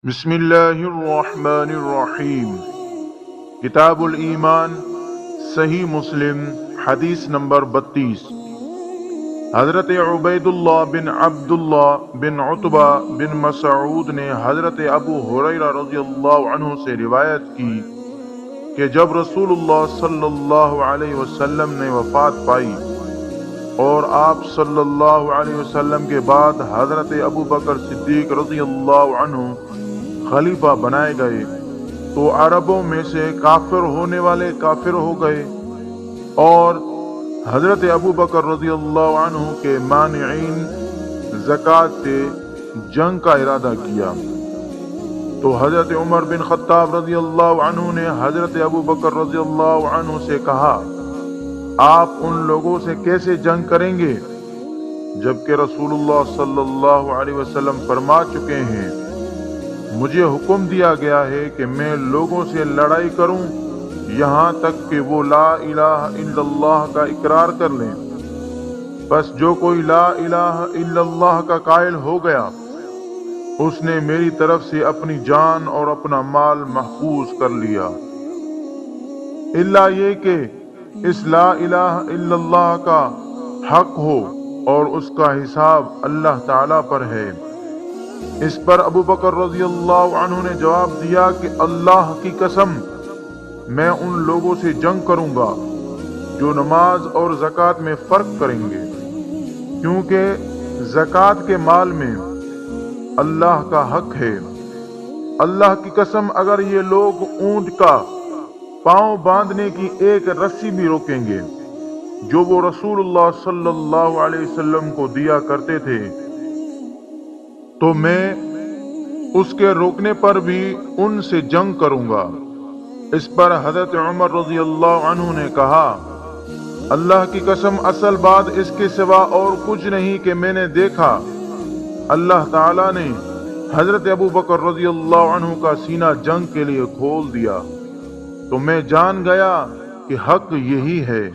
بسم اللہ الرحمن الرحیم۔ کتاب الایمان، صحیح مسلم، حدیث نمبر 32۔ حضرت عبید اللہ بن عبداللہ بن عتبہ بن مسعود نے حضرت ابو ہریرہ رضی اللہ عنہ سے روایت کی کہ جب رسول اللہ صلی اللہ علیہ وسلم نے وفات پائی اور آپ صلی اللہ علیہ وسلم کے بعد حضرت ابو بکر صدیق رضی اللہ عنہ خلیفہ بنائے گئے تو عربوں میں سے کافر ہونے والے کافر ہو گئے، اور حضرت ابو بکر رضی اللہ عنہ کے مانعین زکوٰۃ سے جنگ کا ارادہ کیا تو حضرت عمر بن خطاب رضی اللہ عنہ نے حضرت ابو بکر رضی اللہ عنہ سے کہا، آپ ان لوگوں سے کیسے جنگ کریں گے جبکہ رسول اللہ صلی اللہ علیہ وسلم فرما چکے ہیں، مجھے حکم دیا گیا ہے کہ میں لوگوں سے لڑائی کروں یہاں تک کہ وہ لا الہ الا اللہ کا اقرار کر لیں، بس جو کوئی لا الہ الا اللہ کا قائل ہو گیا اس نے میری طرف سے اپنی جان اور اپنا مال محفوظ کر لیا، الا یہ کہ اس لا الہ الا اللہ کا حق ہو اور اس کا حساب اللہ تعالی پر ہے۔ اس پر ابو بکر رضی اللہ عنہ نے جواب دیا کہ اللہ کی قسم میں ان لوگوں سے جنگ کروں گا جو نماز اور زکوٰۃ میں فرق کریں گے، کیونکہ زکوٰۃ کے مال میں اللہ کا حق ہے۔ اللہ کی قسم اگر یہ لوگ اونٹ کا پاؤں باندھنے کی ایک رسی بھی روکیں گے جو وہ رسول اللہ صلی اللہ علیہ وسلم کو دیا کرتے تھے تو میں اس کے روکنے پر بھی ان سے جنگ کروں گا۔ اس پر حضرت عمر رضی اللہ عنہ نے کہا، اللہ کی قسم اصل بات اس کے سوا اور کچھ نہیں کہ میں نے دیکھا اللہ تعالیٰ نے حضرت ابو بکر رضی اللہ عنہ کا سینہ جنگ کے لیے کھول دیا تو میں جان گیا کہ حق یہی ہے۔